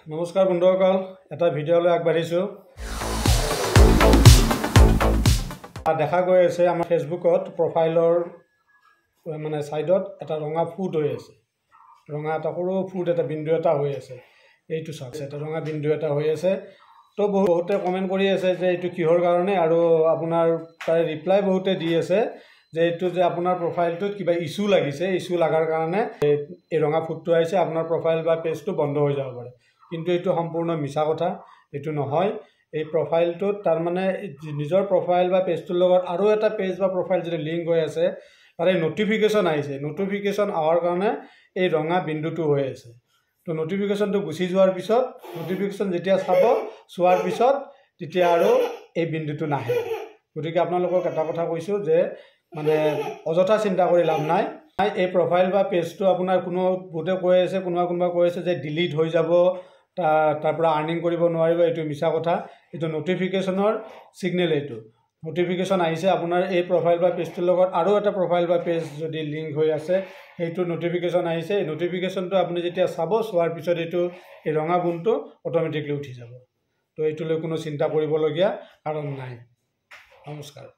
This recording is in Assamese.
নমস্কাৰ বন্ধুসকল, এটা ভিডিঅ'লৈ আগবাঢ়িছোঁ। দেখা গৈ আছে আমাৰ ফেচবুকত প্ৰফাইলৰ মানে সাইডত এটা ৰঙা ফুট হৈ আছে। ৰঙা এটা সৰু ফুট এটা বিন্দু এটা হৈ আছে। এইটো চাওক, এটা ৰঙা বিন্দু এটা হৈ আছে। তো বহুতে কমেণ্ট কৰি আছে যে এইটো কিহৰ কাৰণে, আৰু আপোনাৰ তাৰে ৰিপ্লাই বহুতে দি আছে যে এইটো যে আপোনাৰ প্ৰফাইলটোত কিবা ইছ্যু লাগিছে, ইছ্যু লগাৰ কাৰণে এই ৰঙা ফুটটো আহিছে, আপোনাৰ প্ৰফাইল বা পেজটো বন্ধ হৈ যাব পাৰে। কিন্তু এইটো সম্পূৰ্ণ মিছা কথা, এইটো নহয়। এই প্ৰফাইলটোত তাৰমানে নিজৰ প্ৰফাইল বা পেজটোৰ লগত আৰু এটা পেজ বা প্ৰফাইল যদি লিংক হৈ আছে, তাৰে নটিফিকেশ্যন আহিছে। নটিফিকেশ্যন অহাৰ কাৰণে এই ৰঙা বিন্দুটো হৈ আছে। তো নটিফিকেশ্যনটো গুচি যোৱাৰ পিছত, নটিফিকেশ্যন যেতিয়া চোৱাৰ পিছত তেতিয়া আৰু এই বিন্দুটো নাহে। গতিকে আপোনালোকক এটা কথা কৈছোঁ যে মানে অযথা চিন্তা কৰি লাভ নাই। এই প্ৰফাইল বা পেজটো আপোনাৰ বহুতে কৈ আছে, কোনোবা কৈ আছে যে ডিলিট হৈ যাব, তাৰ পৰা আৰ্নিং কৰিব নোৱাৰিব। এইটো মিছা কথা। এইটো নটিফিকেশ্যনৰ ছিগনেল। এইটো নটিফিকেশ্যন আহিছে আপোনাৰ এই প্ৰফাইল বা পেজটোৰ লগত আৰু এটা প্ৰফাইল বা পেজ যদি লিংক হৈ আছে, সেইটো নটিফিকেশ্যন আহিছে। এই নটিফিকেশ্যনটো আপুনি যেতিয়া চোৱাৰ পিছত এইটো এই ৰঙা বুনটো অট'মেটিকলি উঠি যাব। তো এইটোলৈ কোনো চিন্তা কৰিবলগীয়া কাৰণ নাই। নমস্কাৰ।